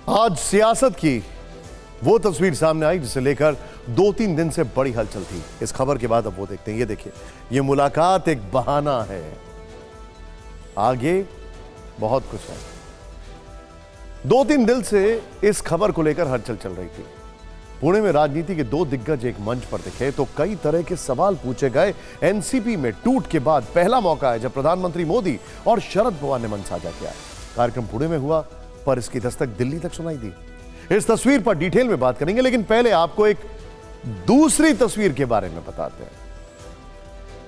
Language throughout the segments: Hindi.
आज सियासत की वो तस्वीर सामने आई जिसे लेकर 2-3 दिन से बड़ी हलचल थी। इस खबर के बाद अब वो देखते हैं। ये देखिए, ये मुलाकात एक बहाना है, आगे बहुत कुछ है। 2-3 दिन से इस खबर को लेकर हलचल चल रही थी। पुणे में राजनीति के दो दिग्गज एक मंच पर दिखे तो कई तरह के सवाल पूछे गए। एनसीपी में टूट के बाद पहला मौका है जब प्रधानमंत्री मोदी और शरद पवार ने मंच साझा किया। कार्यक्रम पुणे में हुआ, पर इसकी दस्तक दिल्ली तक सुनाई दी। इस तस्वीर पर डिटेल में बात करेंगे, लेकिन पहले आपको एक दूसरी तस्वीर के बारे में बताते हैं।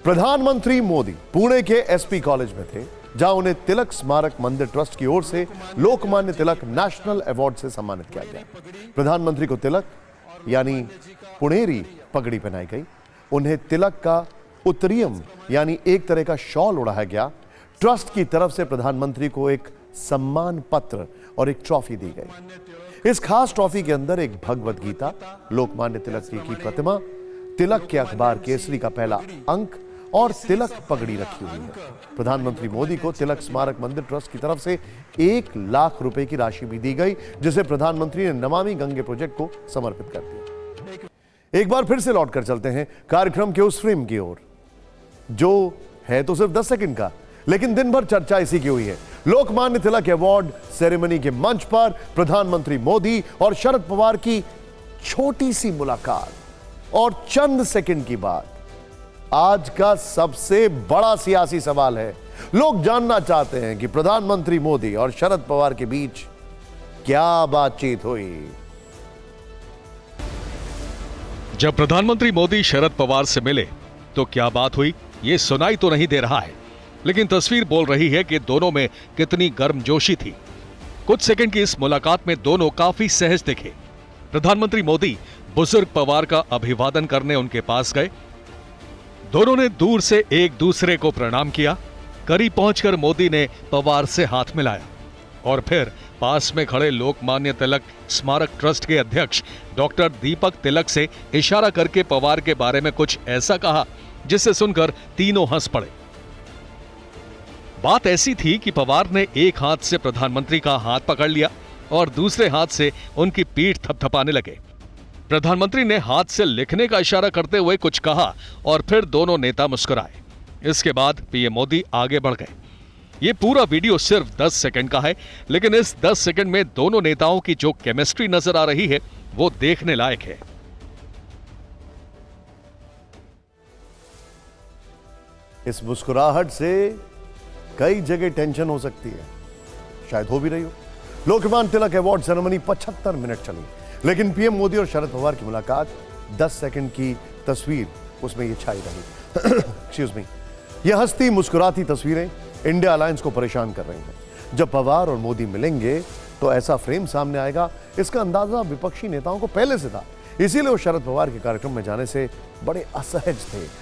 प्रधानमंत्री मोदी पुणे के एसपी कॉलेज में थे, जहां उन्हें तिलक स्मारक मंदिर ट्रस्ट की ओर से लोकमान्य तिलक नेशनल अवार्ड से सम्मानित किया गया। प्रधानमंत्री को तिलक यानी पुणेरी पगड़ी पहनाई गई। उन्हें तिलक का उत्तरीयम यानी एक तरह का शॉल ओढ़ाया गया। ट्रस्ट की तरफ से प्रधानमंत्री को एक सम्मान पत्र और एक ट्रॉफी दी गई। इस खास ट्रॉफी के अंदर एक भगवत गीता, लोकमान्य तिलक जी की प्रतिमा, तिलक के अखबार केसरी का पहला अंक और तिलक पगड़ी रखी हुई है। प्रधानमंत्री मोदी को तिलक स्मारक मंदिर ट्रस्ट की तरफ से 1 लाख रुपए की राशि भी दी गई, जिसे प्रधानमंत्री ने नमामि गंगे प्रोजेक्ट को समर्पित कर दिया। एक बार फिर से लौटकर चलते हैं कार्यक्रम के उस फ्रेम की ओर, जो है तो सिर्फ 10 सेकंड का, लेकिन दिन भर चर्चा इसी की हुई है। लोकमान्य तिलक अवार्ड सेरेमनी के मंच पर प्रधानमंत्री मोदी और शरद पवार की छोटी सी मुलाकात और चंद सेकंड की बात। आज का सबसे बड़ा सियासी सवाल है। लोग जानना चाहते हैं कि प्रधानमंत्री मोदी और शरद पवार के बीच क्या बातचीत हुई। जब प्रधानमंत्री मोदी शरद पवार से मिले तो क्या बात हुई, ये सुनाई तो नहीं दे रहा है, लेकिन तस्वीर बोल रही है कि दोनों में कितनी गर्मजोशी थी। कुछ सेकंड की इस मुलाकात में दोनों काफी सहज दिखे। प्रधानमंत्री मोदी बुजुर्ग पवार का अभिवादन करने उनके पास गए। दोनों ने दूर से एक दूसरे को प्रणाम किया। करीब पहुंचकर मोदी ने पवार से हाथ मिलाया और फिर पास में खड़े लोकमान्य तिलक स्मारक ट्रस्ट के अध्यक्ष डॉक्टर दीपक तिलक से इशारा करके पवार के बारे में कुछ ऐसा कहा जिसे सुनकर तीनों हंस पड़े। बात ऐसी थी कि पवार ने एक हाथ से प्रधानमंत्री का हाथ पकड़ लिया और दूसरे हाथ से उनकी पीठ थपथपाने लगे। प्रधानमंत्री ने हाथ से लिखने का इशारा करते हुए कुछ कहा और फिर दोनों नेता मुस्कुराए। इसके बाद पीएम मोदी आगे बढ़ गए। ये पूरा वीडियो सिर्फ 10 सेकंड का है, लेकिन इस 10 सेकंड में दोनों नेताओं की जो केमिस्ट्री नजर आ रही है वो देखने लायक है। इस मुस्कुराहट से कई जगह टेंशन हो सकती है, शायद हो भी रही हो। Lokmanya Tilak award ceremony 75 minute चली, लेकिन पीएम मोदी और शरद पवार की मुलाकात 10 सेकंड की तस्वीर उसमें ये छाई रही। Excuse me. यह हंसती मुस्कुराती तस्वीरें इंडिया अलायंस को परेशान कर रही हैं। जब पवार और मोदी मिलेंगे तो ऐसा फ्रेम सामने आएगा, इसका अंदाजा विपक्षी नेताओं को पहले से था। इसीलिए वो शरद पवार के कार्यक्रम में जाने से बड़े असहज थे।